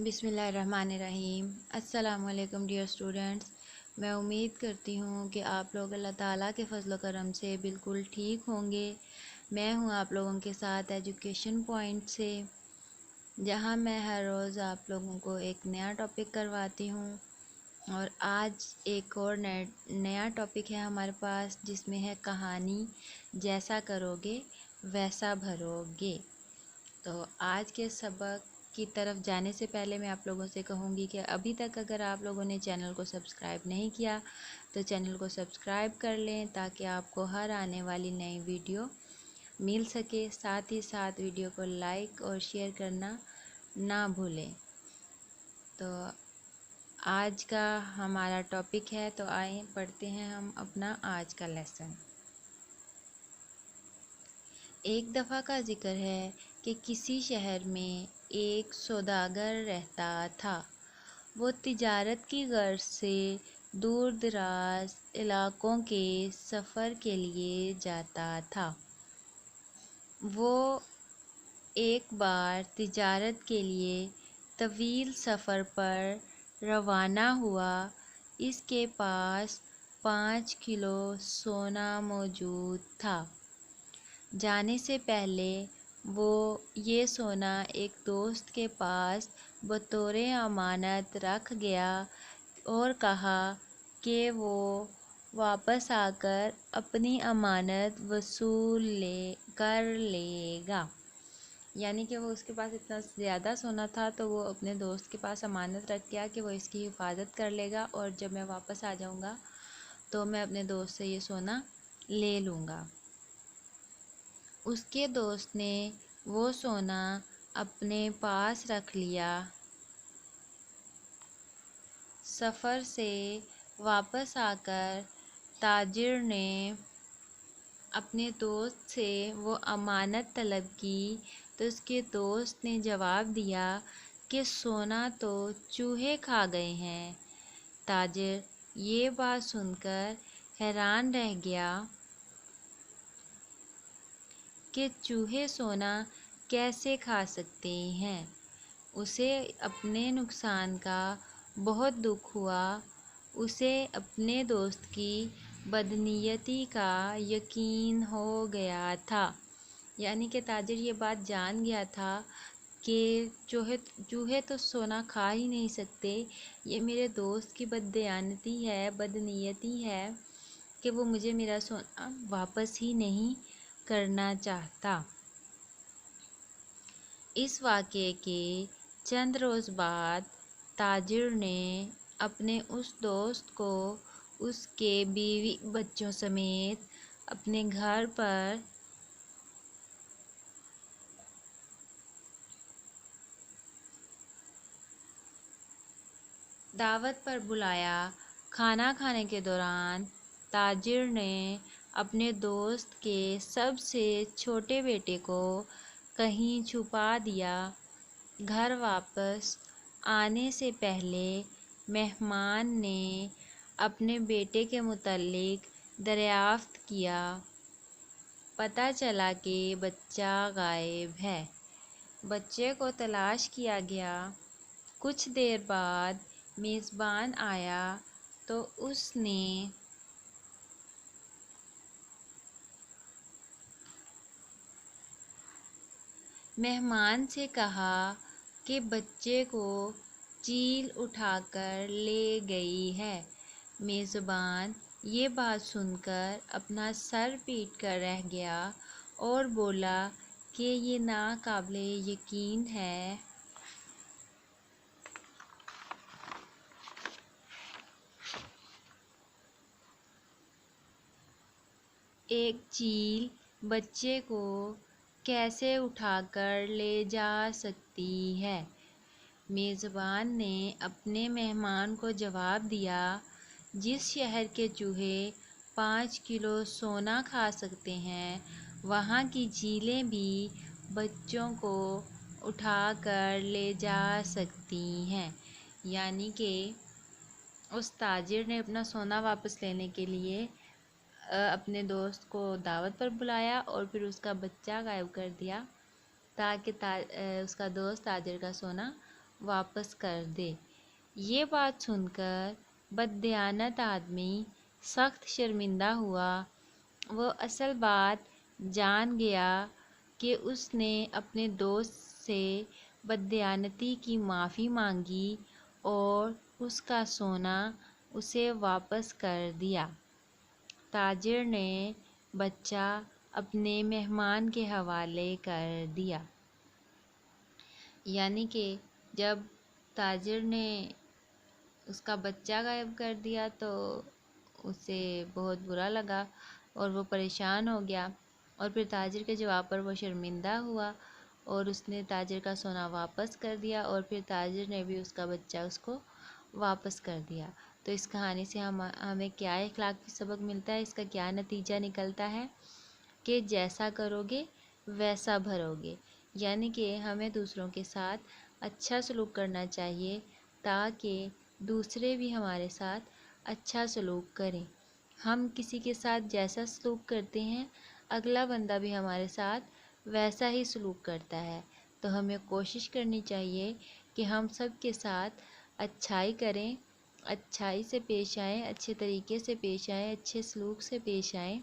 बिस्मिल्लाहिर्रहमानिर्रहीम। अस्सलाम वालेकुम डियर स्टूडेंट्स। मैं उम्मीद करती हूँ कि आप लोग अल्लाह ताला के फजल करम से बिल्कुल ठीक होंगे। मैं हूँ आप लोगों के साथ एजुकेशन पॉइंट से, जहाँ मैं हर रोज़ आप लोगों को एक नया टॉपिक करवाती हूँ। और आज एक और नया टॉपिक है हमारे पास, जिसमें है कहानी जैसा करोगे वैसा भरोगे। तो आज के सबक की तरफ जाने से पहले मैं आप लोगों से कहूँगी कि अभी तक अगर आप लोगों ने चैनल को सब्सक्राइब नहीं किया तो चैनल को सब्सक्राइब कर लें, ताकि आपको हर आने वाली नई वीडियो मिल सके। साथ ही साथ वीडियो को लाइक और शेयर करना ना भूलें। तो आज का हमारा टॉपिक है, तो आए पढ़ते हैं हम अपना आज का लेसन। एक दफ़ा का जिक्र है कि किसी शहर में एक सौदागर रहता था। वो तिजारत की गर्ज से दूर दराज इलाकों के सफ़र के लिए जाता था। वो एक बार तिजारत के लिए तवील सफ़र पर रवाना हुआ। इसके पास 5 किलो सोना मौजूद था। जाने से पहले वो ये सोना एक दोस्त के पास बतौर अमानत रख गया और कहा कि वो वापस आकर अपनी अमानत वसूल कर लेगा। यानी कि वो उसके पास इतना ज़्यादा सोना था, तो वो अपने दोस्त के पास अमानत रख गया कि वो इसकी हिफाजत कर लेगा, और जब मैं वापस आ जाऊँगा तो मैं अपने दोस्त से ये सोना ले लूँगा। उसके दोस्त ने वो सोना अपने पास रख लिया। सफ़र से वापस आकर ताजिर ने अपने दोस्त से वो अमानत तलब की, तो उसके दोस्त ने जवाब दिया कि सोना तो चूहे खा गए हैं। ताजिर ये बात सुनकर हैरान रह गया कि चूहे सोना कैसे खा सकते हैं। उसे अपने नुकसान का बहुत दुख हुआ। उसे अपने दोस्त की बदनीयती का यकीन हो गया था। यानी कि ताजिर ये बात जान गया था कि चूहे तो सोना खा ही नहीं सकते। ये मेरे दोस्त की बददयानती है, बदनीयती है कि वो मुझे मेरा सोना वापस ही नहीं करना चाहता। इस वाक़ये के चंद रोज़ बाद ताजिर ने अपने उस दोस्त को उसके बीवी बच्चों समेत अपने घर पर दावत पर बुलाया। खाना खाने के दौरान ताजिर ने अपने दोस्त के सबसे छोटे बेटे को कहीं छुपा दिया। घर वापस आने से पहले मेहमान ने अपने बेटे के मुतालिक दरियाफ्त किया। पता चला कि बच्चा गायब है। बच्चे को तलाश किया गया। कुछ देर बाद मेज़बान आया तो उसने मेहमान से कहा कि बच्चे को चील उठाकर ले गई है। मेज़बान ये बात सुनकर अपना सर पीट कर रह गया और बोला कि ये नाकाबिले यकीन है। एक चील बच्चे को कैसे उठाकर ले जा सकती है। मेज़बान ने अपने मेहमान को जवाब दिया, जिस शहर के चूहे 5 किलो सोना खा सकते हैं, वहाँ की चीलें भी बच्चों को उठाकर ले जा सकती हैं। यानी कि उस ताजिर ने अपना सोना वापस लेने के लिए अपने दोस्त को दावत पर बुलाया और फिर उसका बच्चा गायब कर दिया, ताकि उसका दोस्त ताजिर का सोना واپس کر دے۔ یہ بات سن کر بددیانت آدمی سخت شرمندہ ہوا۔ وہ اصل بات جان گیا کہ اس نے اپنے دوست سے بددیانتی کی معافی مانگی اور اس کا سونا اسے واپس کر دیا۔ تاجر نے بچہ اپنے مہمان کے حوالے کر دیا۔ یعنی کہ جب تاجر نے اس کا بچہ غائب کر دیا تو اسے بہت برا لگا اور وہ پریشان ہو گیا، اور پھر تاجر کے جواب پر وہ شرمندہ ہوا اور اس نے تاجر کا سونا واپس کر دیا، اور پھر تاجر نے بھی اس کا بچہ اس کو واپس کر دیا۔ تو اس کہانی سے ہمیں کیا اخلاقی سبق ملتا ہے، اس کا کیا نتیجہ نکلتا ہے کہ جیسا کرو گے ویسا بھرو گے۔ یعنی کہ ہمیں دوسروں کے ساتھ اچھا سلوک کرنا چاہیے تاکہ دوسرے بھی ہمارے ساتھ اچھا سلوک کریں۔ ہم کسی کے ساتھ جیسا سلوک کرتے ہیں اگلا بندہ بھی ہمارے ساتھ ویسا ہی سلوک کرتا ہے۔ تو ہمیں کوشش کرنی چاہیے کہ ہم سب کے ساتھ اچھائی کریں، اچھائی سے پیش آئیں، اچھے طریقے سے پیش آئیں، اچھے سلوک سے پیش آئیں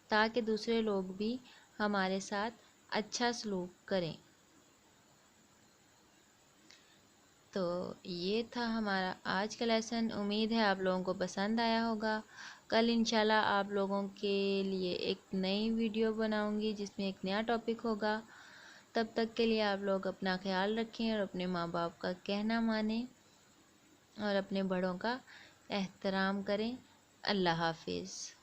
تاکہ دوسرے لوگ بھی ہمارے ساتھ اچھا سلوک کریں۔ تو یہ تھا ہمارا آج کا لیسن۔ امید ہے آپ لوگوں کو پسند آیا ہوگا۔ کل انشاءاللہ آپ لوگوں کے لیے ایک نئی ویڈیو بناؤں گی جس میں ایک نیا ٹاپک ہوگا۔ تب تک کے لیے آپ لوگ اپنا خیال رکھیں اور اپنے ماں باپ کا کہنا مانیں اور اپنے بڑوں کا احترام کریں۔ اللہ حافظ۔